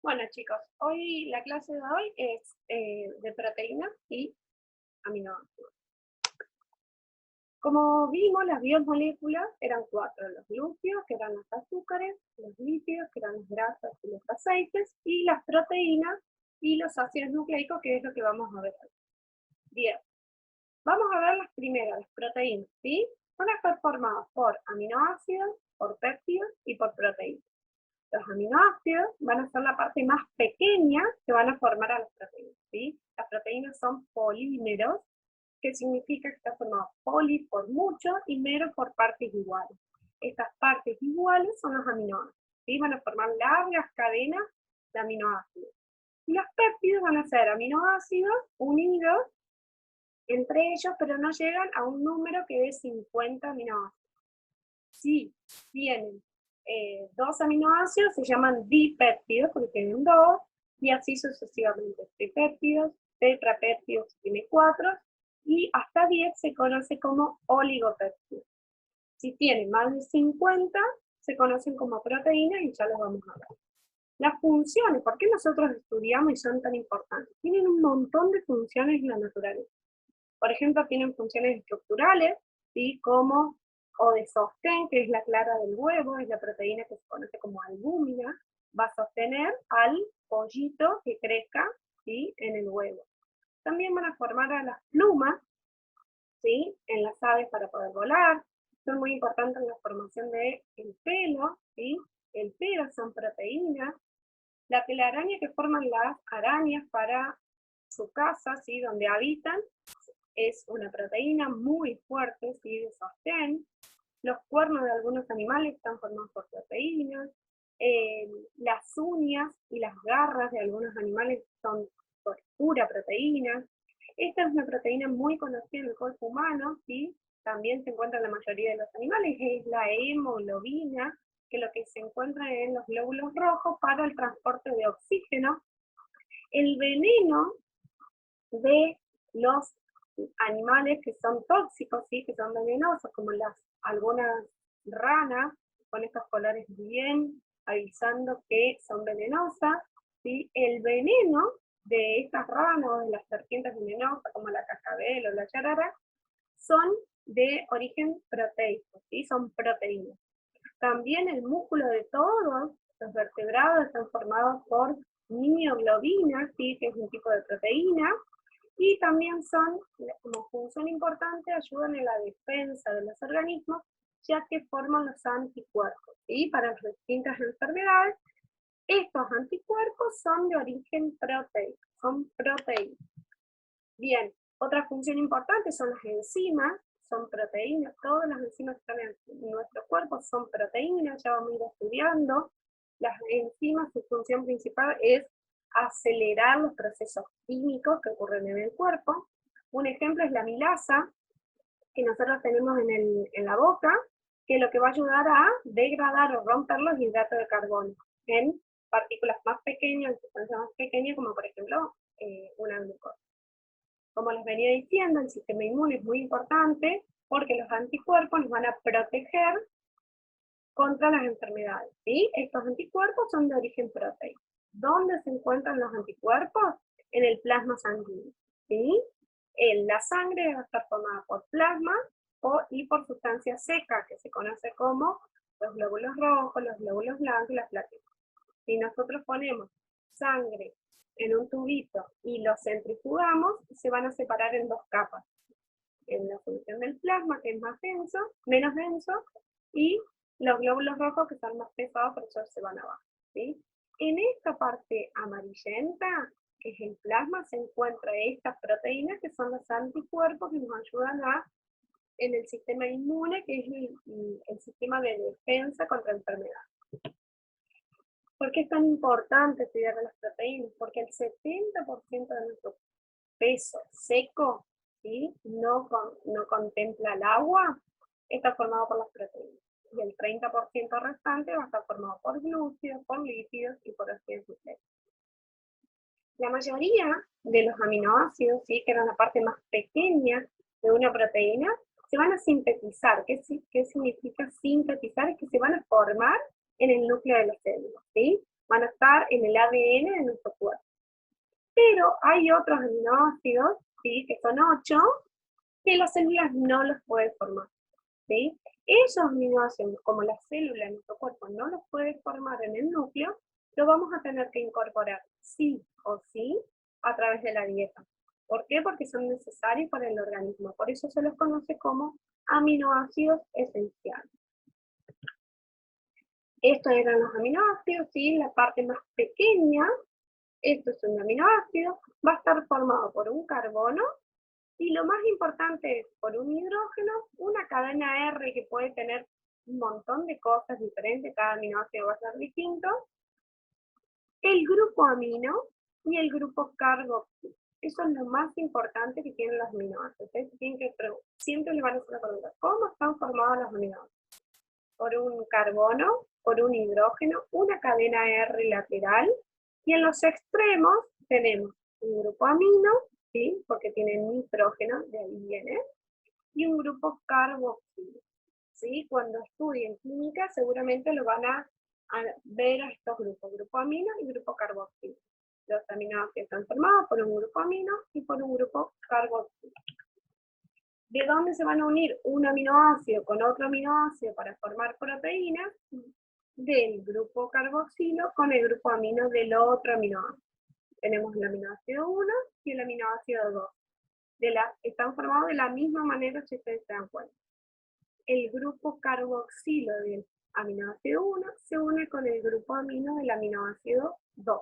Bueno, chicos, hoy la clase de hoy es de proteínas y aminoácidos. Como vimos, las biomoléculas eran cuatro: los glúcidos, que eran los azúcares; los lípidos, que eran las grasas y los aceites; y las proteínas y los ácidos nucleicos, que es lo que vamos a ver hoy. Bien, vamos a ver las primeras, las proteínas, ¿sí? Van a estar formadas por aminoácidos, por péptidos y por proteínas. Los aminoácidos van a ser la parte más pequeña que van a formar a las proteínas, ¿sí? Las proteínas son polímeros, que significa que está formado poli por mucho y mero por partes iguales. Estas partes iguales son los aminoácidos, ¿sí? Van a formar largas cadenas de aminoácidos. Y los péptidos van a ser aminoácidos unidos entre ellos, pero no llegan a un número que es 50 aminoácidos. Si tienen dos aminoácidos, se llaman dipéptidos, porque tienen dos, y así sucesivamente. Tripéptidos, tetrapéptidos, tiene 4, y hasta 10 se conoce como oligopéptidos. Si tienen más de 50, se conocen como proteínas y ya los vamos a ver. Las funciones, ¿por qué nosotros estudiamos y son tan importantes? Tienen un montón de funciones en la naturaleza. Por ejemplo, tienen funciones estructurales, ¿sí? Como o de sostén, que es la clara del huevo, es la proteína que se conoce como albúmina, va a sostener al pollito que crezca, ¿sí? En el huevo. También van a formar a las plumas, ¿sí? En las aves para poder volar. Son muy importantes en la formación del pelo, ¿sí? El pelo son proteínas. La telaraña que forman las arañas para su casa, ¿sí? Donde habitan, es una proteína muy fuerte, ¿sí? De sostén. Los cuernos de algunos animales están formados por proteínas. Las uñas y las garras de algunos animales son por pura proteína. Esta es una proteína muy conocida en el cuerpo humano, ¿sí? También se encuentra en la mayoría de los animales, es la hemoglobina, que es lo que se encuentra en los glóbulos rojos para el transporte de oxígeno. El veneno de los animales que son tóxicos, ¿sí? Que son venenosos, como algunas ranas, con estos colores bien avisando que son venenosas, ¿sí? El veneno de estas ranas o de las serpientes venenosas, como la cascabel o la yarara, son de origen proteico, ¿sí? Son proteínas. También el músculo de todos los vertebrados están formados por mioglobina, ¿sí? Que es un tipo de proteína, y también son, como función importante, ayudan en la defensa de los organismos, ya que forman los anticuerpos, ¿sí? Para las distintas enfermedades. Estos anticuerpos son de origen proteico, son proteínas. Bien, otra función importante son las enzimas, son proteínas. Todas las enzimas que están en nuestro cuerpo son proteínas, ya vamos a ir estudiando. Las enzimas, su función principal es acelerar los procesos químicos que ocurren en el cuerpo. Un ejemplo es la milasa, que nosotros tenemos en la boca, que lo que va a ayudar a degradar o romper los hidratos de carbono en partículas más pequeñas, en sustancias más pequeñas, como por ejemplo una glucosa. Como les venía diciendo, el sistema inmune es muy importante porque los anticuerpos nos van a proteger contra las enfermedades, ¿sí? Estos anticuerpos son de origen proteico. ¿Dónde se encuentran los anticuerpos? En el plasma sanguíneo, ¿sí? La sangre va a estar formada por plasma y por sustancia seca, que se conoce como los glóbulos rojos, los glóbulos blancos y las plaquetas. Si nosotros ponemos sangre en un tubito y lo centrifugamos, se van a separar en dos capas. En la solución del plasma, que es más denso, menos denso, y los glóbulos rojos, que son más pesados, por eso se van abajo, ¿sí? En esta parte amarillenta, que es el plasma, se encuentran estas proteínas, que son los anticuerpos que nos ayudan en el sistema inmune, que es el sistema de defensa contra enfermedades. ¿Por qué es tan importante estudiar las proteínas? Porque el 70% de nuestro peso seco, ¿sí? no contempla el agua, está formado por las proteínas. Y el 30% restante va a estar formado por glúcidos, por lípidos y por ácidos nucleicos. La mayoría de los aminoácidos, ¿sí? Que eran la parte más pequeña de una proteína, se van a sintetizar. ¿Qué significa sintetizar? Es que se van a formar en el núcleo de las células, ¿sí? van a estar en el ADN de nuestro cuerpo. Pero hay otros aminoácidos, ¿sí? Que son 8, que las células no los pueden formar, ¿sí? Esos aminoácidos, como la célula en nuestro cuerpo no los puede formar en el núcleo, lo vamos a tener que incorporar sí o sí a través de la dieta. ¿Por qué? Porque son necesarios para el organismo. Por eso se los conoce como aminoácidos esenciales. Estos eran los aminoácidos, ¿sí? La parte más pequeña, esto es un aminoácido, va a estar formado por un carbono, y lo más importante es por un hidrógeno, una cadena R que puede tener un montón de cosas diferentes, cada aminoácido va a ser distinto, el grupo amino y el grupo carboxilo. Eso es lo más importante que tienen los aminoácidos. Siempre les van a hacer la pregunta, ¿cómo están formados los aminoácidos? Por un carbono, por un hidrógeno, una cadena R lateral, y en los extremos tenemos un grupo amino, ¿sí? Porque tiene nitrógeno, de ahí viene, y un grupo carboxilo, ¿sí? Cuando estudien química seguramente lo van a ver a estos grupos, grupo amino y grupo carboxilo. Los aminoácidos están formados por un grupo amino y por un grupo carboxilo. ¿De dónde se van a unir un aminoácido con otro aminoácido para formar proteínas? Del grupo carboxilo con el grupo amino del otro aminoácido. Tenemos el aminoácido 1 y el aminoácido 2. Están formados de la misma manera, si ustedes se dan cuenta. El grupo carboxilo del aminoácido 1 se une con el grupo amino del aminoácido 2.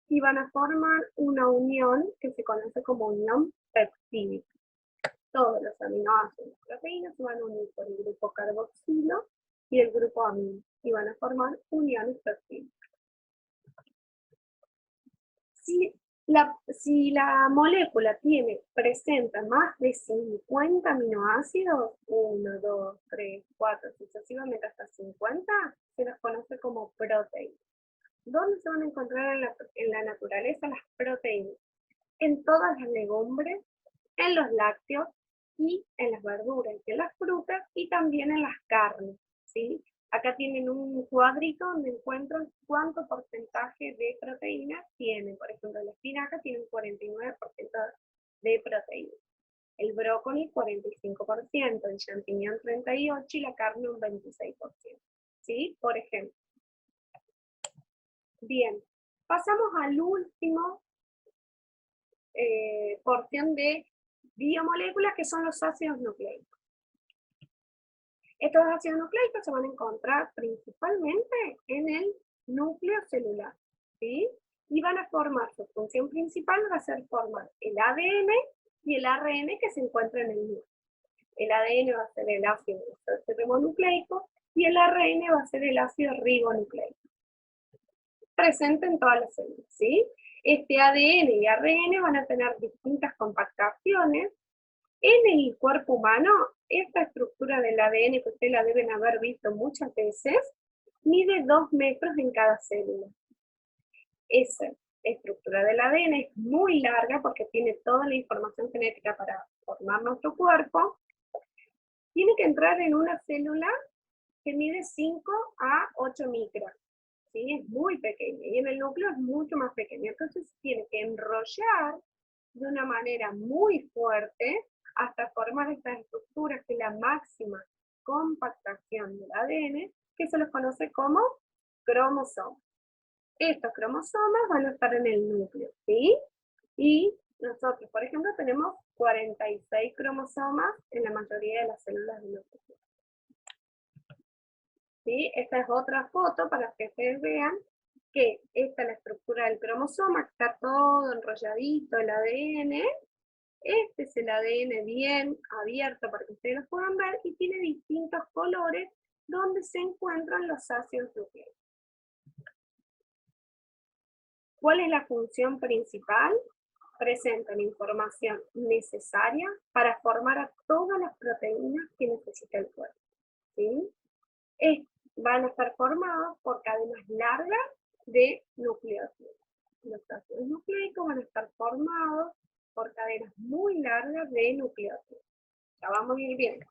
Y van a formar una unión que se conoce como unión peptídica. Todos los aminoácidos de las proteínas se van a unir por el grupo carboxilo y el grupo amino, y van a formar uniones peptídicas. Si la molécula presenta más de 50 aminoácidos, 1, 2, 3, 4, sucesivamente hasta 50, se los conoce como proteínas. ¿Dónde se van a encontrar en la naturaleza las proteínas? En todas las legumbres, en los lácteos y en las verduras, y en las frutas y también en las carnes, ¿sí? Acá tienen un cuadrito donde encuentran cuánto porcentaje de proteínas tienen. Por ejemplo, la espinaca tiene un 49% de proteínas. El brócoli 45%, el champiñón 38% y la carne un 26%. ¿Sí? Por ejemplo. Bien, pasamos al último porción de biomoléculas, que son los ácidos nucleicos. Estos ácidos nucleicos se van a encontrar principalmente en el núcleo celular, ¿sí? Y van a formar, su función principal va a ser formar el ADN y el ARN que se encuentran en el núcleo. El ADN va a ser el ácido ribonucleico y el ARN va a ser el ácido ribonucleico. Presente en todas las células, ¿sí? Este ADN y ARN van a tener distintas compactaciones. En el cuerpo humano, esta estructura del ADN, que ustedes la deben haber visto muchas veces, mide 2 metros en cada célula. Esa estructura del ADN es muy larga porque tiene toda la información genética para formar nuestro cuerpo. Tiene que entrar en una célula que mide 5 a 8 micras. ¿Sí? Es muy pequeña, y en el núcleo es mucho más pequeño. Entonces tiene que enrollar de una manera muy fuerte hasta formar estas estructuras, que es la máxima compactación del ADN, que se los conoce como cromosomas. Estos cromosomas van a estar en el núcleo, ¿sí? Y nosotros, por ejemplo, tenemos 46 cromosomas en la mayoría de las células del núcleo. ¿Sí? Esta es otra foto para que ustedes vean que esta es la estructura del cromosoma, está todo enrolladito el ADN. Este es el ADN bien abierto para que ustedes lo puedan ver, y tiene distintos colores donde se encuentran los ácidos nucleicos. ¿Cuál es la función principal? Presenta la información necesaria para formar a todas las proteínas que necesita el cuerpo, ¿sí? Van a estar formados por cadenas largas de nucleótidos. Los ácidos nucleicos van a estar formados por cadenas muy largas de nucleótidos. Ya vamos a ir viendo.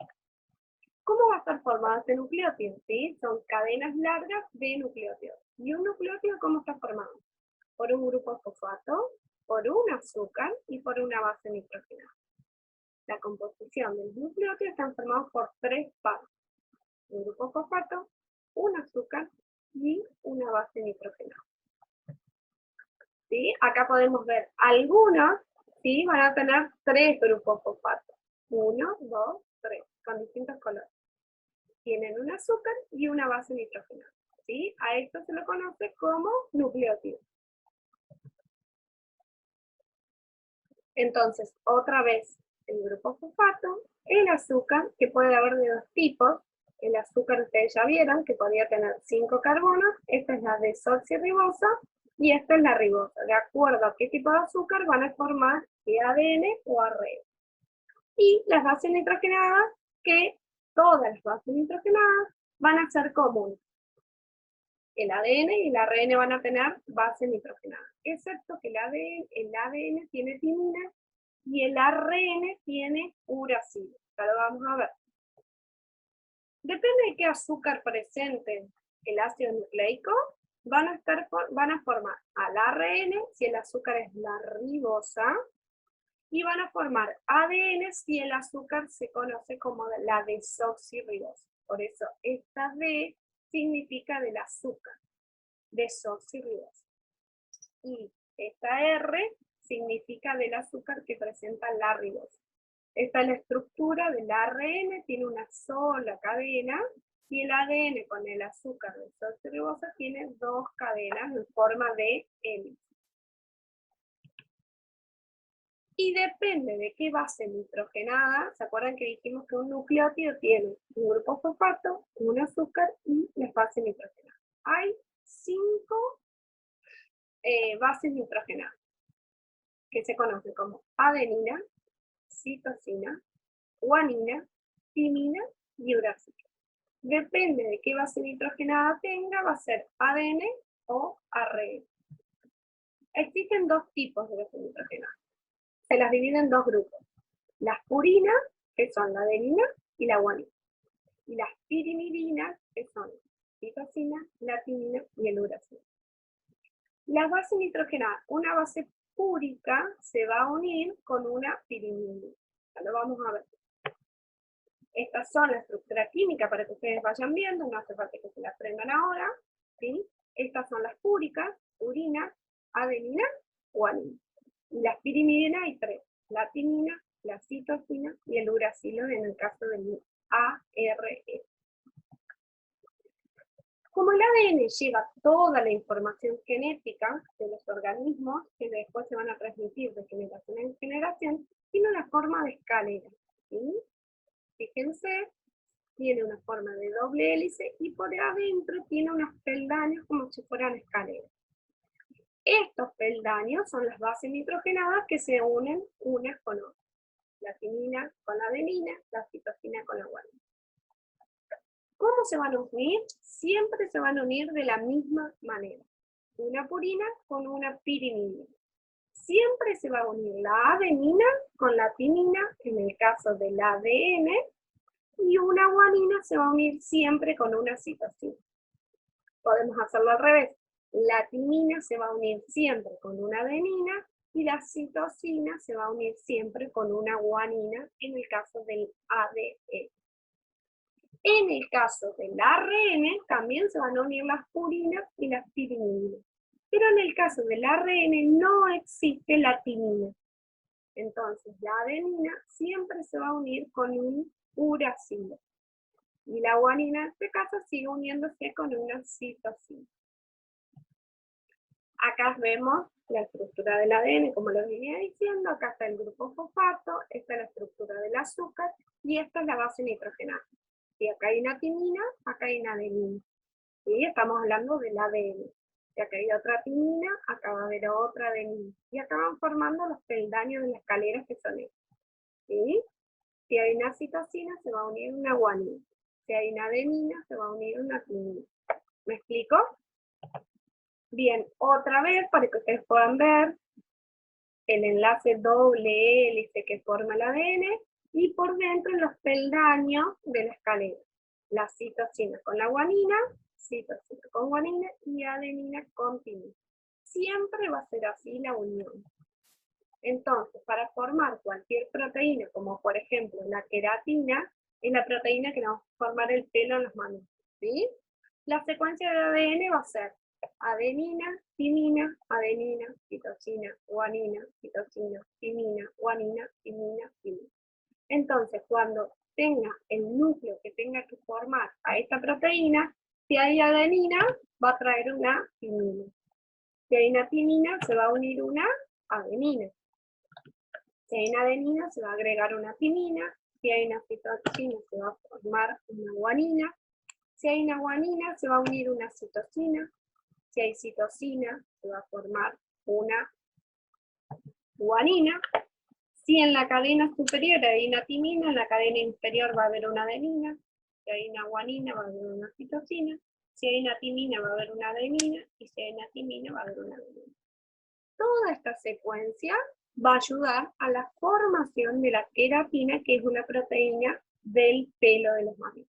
¿Cómo va a estar formado este nucleótido? ¿Sí? Son cadenas largas de nucleótidos. ¿Y un nucleótido cómo está formado? Por un grupo fosfato, por un azúcar y por una base nitrogenada. La composición del nucleótido está formada por 3 partes. Un grupo fosfato, un azúcar y una base nitrogenada. ¿Sí? Acá podemos ver algunos, ¿sí? Van a tener 3 grupos fosfatos. 1, 2, 3, con distintos colores. Tienen un azúcar y una base nitrogenada. ¿Sí? A esto se lo conoce como nucleótido. Entonces, otra vez, el grupo fosfato, el azúcar, que puede haber de 2 tipos. El azúcar ustedes ya vieron que podía tener 5 carbonos. Esta es la desoxirribosa y esta es la ribosa. De acuerdo a qué tipo de azúcar van a formar ADN o ARN. Y las bases nitrogenadas, que todas las bases nitrogenadas van a ser comunes. El ADN y el ARN van a tener bases nitrogenadas, excepto que el ADN tiene timina y el ARN tiene uracilo. Ya lo vamos a ver. Depende de qué azúcar presente el ácido nucleico, van a formar al ARN si el azúcar es la ribosa, y van a formar ADN si el azúcar se conoce como la desoxirribosa. Por eso esta D significa del azúcar, desoxirribosa. Y esta R significa del azúcar que presenta la ribosa. Esta es la estructura del ARN, tiene una sola cadena, y el ADN con el azúcar desoxirribosa tiene 2 cadenas en forma de hélice. Y depende de qué base nitrogenada, ¿se acuerdan que dijimos que un nucleótido tiene un grupo fosfato, un azúcar y la base nitrogenada? Hay 5 bases nitrogenadas, que se conocen como adenina, citosina, guanina, timina y uracilo. Depende de qué base nitrogenada tenga, va a ser ADN o ARN. Existen 2 tipos de bases nitrogenadas. Se las dividen en 2 grupos. Las purinas, que son la adenina y la guanina. Y las pirimidinas, que son la citosina, la timina y el uracilo. La base nitrogenada, una base púrica, se va a unir con una pirimidina. Ya lo vamos a ver. Estas son la estructura química para que ustedes vayan viendo, no hace falta que se la aprendan ahora, ¿sí? Estas son las púricas, purina, adenina, guanina. Y las pirimidinas hay 3, la timina, la citosina y el uracilo en el caso del ARN. Como el ADN lleva toda la información genética de los organismos, que después se van a transmitir de generación en generación, tiene una forma de escalera, ¿sí? Fíjense, tiene una forma de doble hélice y por adentro tiene unos peldaños como si fueran escaleras. Estos peldaños son las bases nitrogenadas que se unen unas con otras. La timina con la adenina, la citosina con la guanina. ¿Cómo se van a unir? Siempre se van a unir de la misma manera. Una purina con una pirimidina. Siempre se va a unir la adenina con la timina, en el caso del ADN, y una guanina se va a unir siempre con una citosina. Podemos hacerlo al revés. La timina se va a unir siempre con una adenina y la citosina se va a unir siempre con una guanina en el caso del ADN. En el caso del ARN también se van a unir las purinas y las pirimidinas. Pero en el caso del ARN no existe la timina. Entonces la adenina siempre se va a unir con un uracilo. Y la guanina en este caso sigue uniéndose con una citosina. Acá vemos la estructura del ADN, como les venía diciendo. Acá está el grupo fosfato, esta es la estructura del azúcar, y esta es la base nitrogenada. Y acá hay una timina, acá hay una adenina. ¿Sí? Estamos hablando del ADN. Y acá hay otra timina, acá va a haber otra adenina. Y acá van formando los peldaños de las escaleras que son estos. ¿Sí? Si hay una citosina, se va a unir una guanina. Si hay una adenina, se va a unir una timina. ¿Me explico? Bien, otra vez para que ustedes puedan ver el enlace doble hélice que forma el ADN y por dentro los peldaños de la escalera. La citosina con la guanina citosina con guanina y adenina con timina. Siempre va a ser así la unión. Entonces, para formar cualquier proteína, como por ejemplo la queratina, es la proteína que nos va a formar el pelo en las manos, ¿sí? La secuencia de ADN va a ser adenina, timina, citosina, guanina, timina, guanina, timina. Entonces, cuando tenga el núcleo que tenga que formar a esta proteína, si hay adenina, va a traer una timina. Si hay una timina, se va a unir una adenina. Si hay una adenina, se va a agregar una timina. Si hay una citosina, se va a formar una guanina. Si hay una guanina, se va a unir una citosina. Si hay citosina, se va a formar una guanina. Si en la cadena superior hay una timina, en la cadena inferior va a haber una adenina. Si hay una guanina, va a haber una citosina. Si hay una timina, va a haber una adenina. Y si hay una timina, va a haber una adenina. Toda esta secuencia va a ayudar a la formación de la queratina, que es una proteína del pelo de los mamíferos.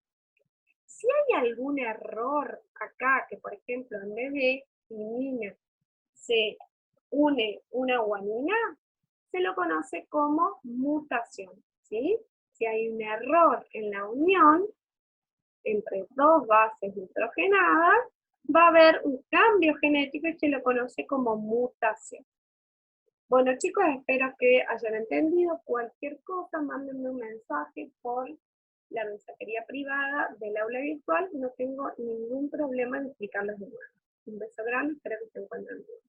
Si hay algún error acá, que por ejemplo en vez de timina se une una guanina, se lo conoce como mutación, ¿sí? Si hay un error en la unión entre dos bases nitrogenadas, va a haber un cambio genético y se lo conoce como mutación. Bueno chicos, espero que hayan entendido. Cualquier cosa, mándenme un mensaje por la mensajería privada del aula virtual. No tengo ningún problema en explicarles de nuevo. Un beso grande, espero que se encuentren bien.